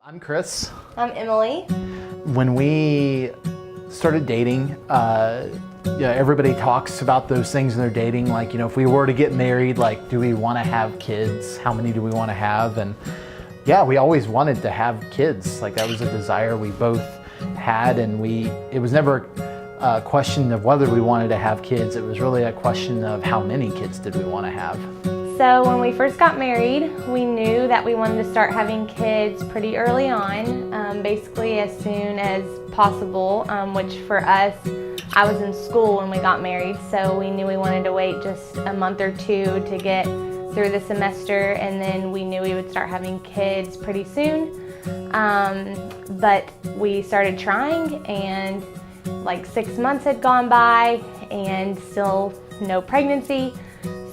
I'm Chris. I'm Emily. When we started dating, everybody talks about those things in their dating, like, if we were to get married, like, do we want to have kids? How many do we want to have? And yeah, we always wanted to have kids. Like, that was a desire we both had, and it was never a question of whether we wanted to have kids. It was really a question of how many kids did we want to have. So when we first got married, we knew that we wanted to start having kids pretty early on, basically as soon as possible, which for us, I was in school when we got married, so we knew we wanted to wait just a month or two to get through the semester, and then we knew we would start having kids pretty soon. But we started trying, and like 6 months had gone by and still no pregnancy.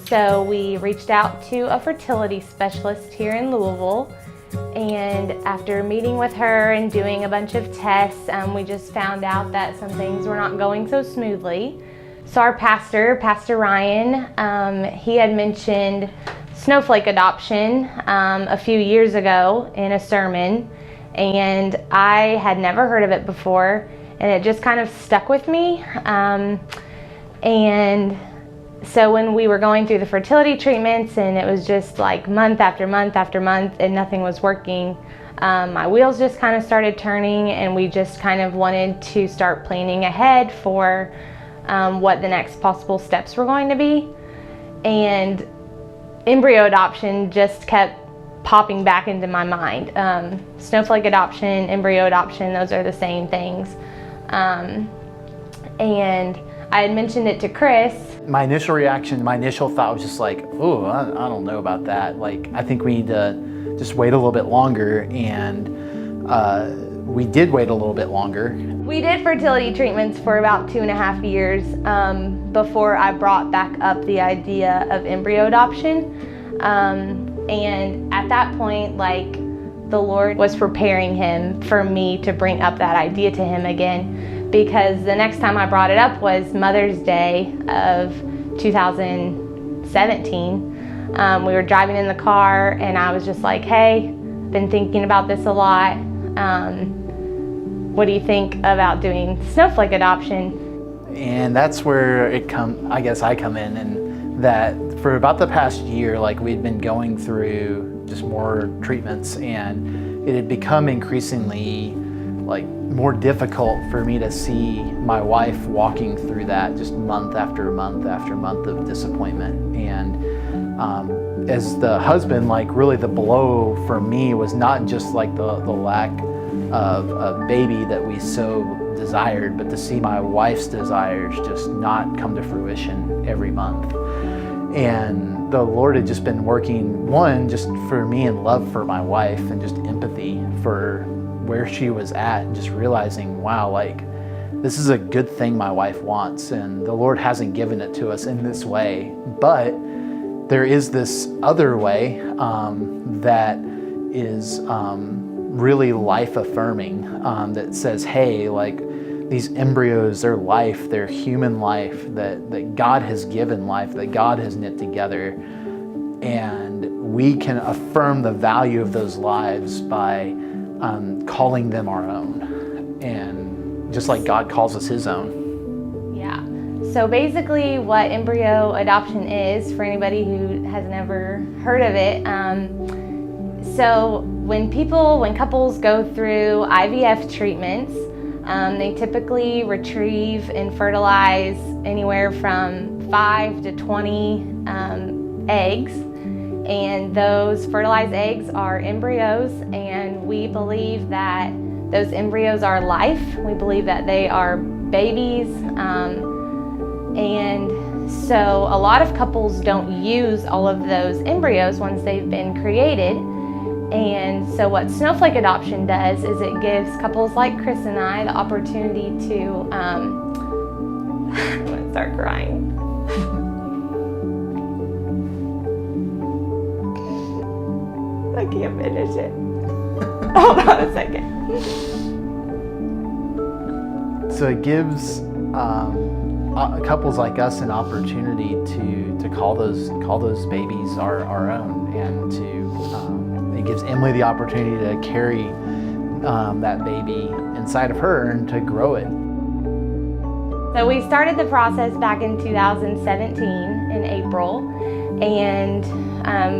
So we reached out to a fertility specialist here in Louisville, and after meeting with her and doing a bunch of tests, we just found out that some things were not going so smoothly. So our Pastor Ryan, he had mentioned snowflake adoption a few years ago in a sermon, and I had never heard of it before, and it just kind of stuck with me. And so when we were going through the fertility treatments and it was just like month after month after month and nothing was working, my wheels just kind of started turning, and we just kind of wanted to start planning ahead for what the next possible steps were going to be. And embryo adoption just kept popping back into my mind. Snowflake adoption, embryo adoption, those are the same things. And I had mentioned it to Chris. My initial reaction, my initial thought was just like, oh, I don't know about that. Like, I think we need to just wait a little bit longer, and we did wait a little bit longer. We did fertility treatments for about 2.5 years before I brought back up the idea of embryo adoption. And at that point, like, the Lord was preparing him for me to bring up that idea to him again, because the next time I brought it up was Mother's Day of 2017. We were driving in the car, and I was just like, hey, been thinking about this a lot. What do you think about doing snowflake adoption? And that's where I come in, and that for about the past year, like, we'd been going through just more treatments, and it had become increasingly like more difficult for me to see my wife walking through that just month after month after month of disappointment. And as the husband, like, really the blow for me was not just like the lack of a baby that we so desired, but to see my wife's desires just not come to fruition every month. And the Lord had just been working, one, just for me in love for my wife and just empathy for where she was at, and just realizing, wow, like, this is a good thing my wife wants, and the Lord hasn't given it to us in this way, but there is this other way that is really life affirming, that says, hey, like, these embryos, they're life, they're human life, that God has given life, that God has knit together, and we can affirm the value of those lives by calling them our own, and just like God calls us his own. Yeah. So basically what embryo adoption is, for anybody who has never heard of it, so when couples go through IVF treatments, they typically retrieve and fertilize anywhere from 5 to 20 eggs. And those fertilized eggs are embryos, and we believe that those embryos are life. We believe that they are babies. And so a lot of couples don't use all of those embryos once they've been created. And so what snowflake adoption does is it gives couples like Chris and I the opportunity to, I'm gonna start crying. I can't finish it. Hold on a second. So it gives couples like us an opportunity to call those babies our own, and to it gives Emily the opportunity to carry that baby inside of her and to grow it. So we started the process back in 2017 in April, and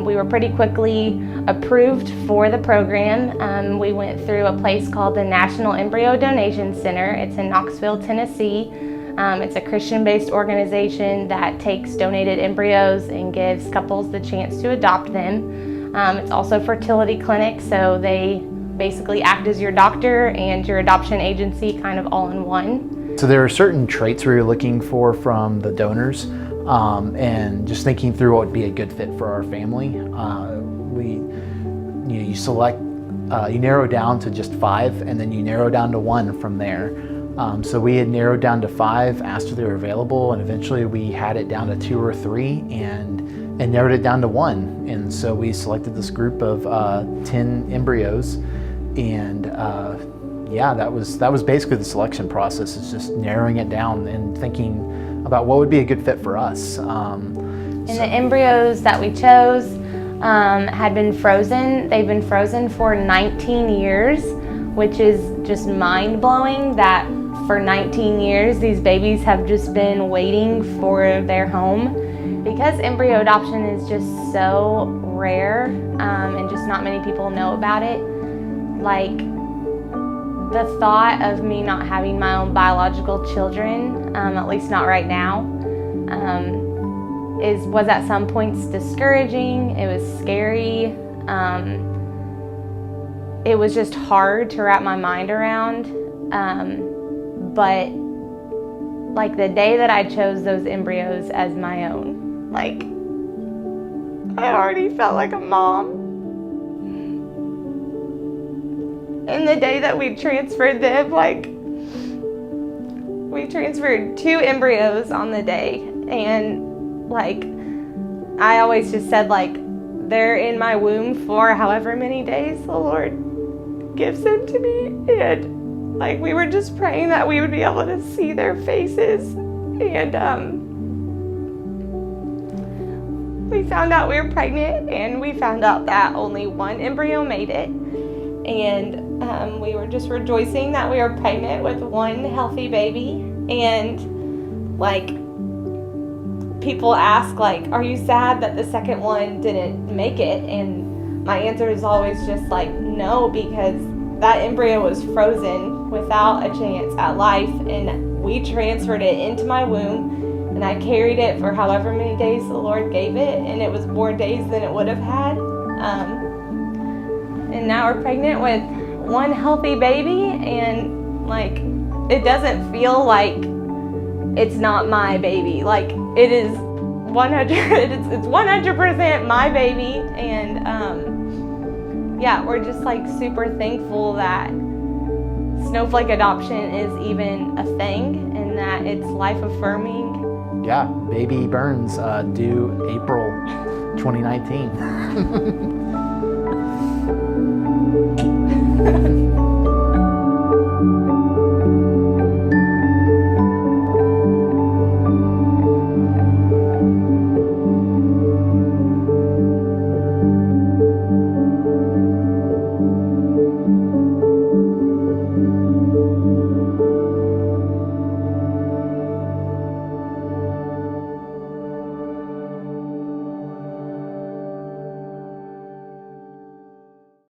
we were pretty quickly approved for the program. We went through a place called the National Embryo Donation Center. It's in Knoxville, Tennessee. It's a Christian-based organization that takes donated embryos and gives couples the chance to adopt them. It's also a fertility clinic, so they basically act as your doctor and your adoption agency kind of all in one. So there are certain traits we were looking for from the donors, and just thinking through what would be a good fit for our family. You select, you narrow down to just 5, and then you narrow down to 1 from there. So we had narrowed down to 5, asked if they were available, and eventually we had it down to 2 or 3 and narrowed it down to 1. And so we selected this group of 10 embryos, and yeah, that was basically the selection process, is just narrowing it down and thinking about what would be a good fit for us. And the embryos that we chose had been frozen. They've been frozen for 19 years, which is just mind-blowing that for 19 years these babies have just been waiting for their home. Because embryo adoption is just so rare, and just not many people know about it, like the thought of me not having my own biological children, at least not right now, was at some points discouraging. It was scary. It was just hard to wrap my mind around. But like the day that I chose those embryos as my own, like I already felt like a mom. And the day that we transferred them, like we transferred 2 embryos on the day, and like I always just said, like, they're in my womb for however many days the Lord gives them to me. And like we were just praying that we would be able to see their faces. And we found out we were pregnant, and we found out that only 1 embryo made it. And we were just rejoicing that we were pregnant with 1 healthy baby. And like people ask, like, are you sad that the second one didn't make it? And my answer is always just like, no, because that embryo was frozen without a chance at life, and we transferred it into my womb, and I carried it for however many days the Lord gave it, and it was more days than it would have had. And now we're pregnant with 1 healthy baby, and like it doesn't feel like it's not my baby. Like it is it's 100% my baby. And yeah, we're just like super thankful that snowflake adoption is even a thing, and that it's life affirming. Yeah, baby Burns, due April 2019.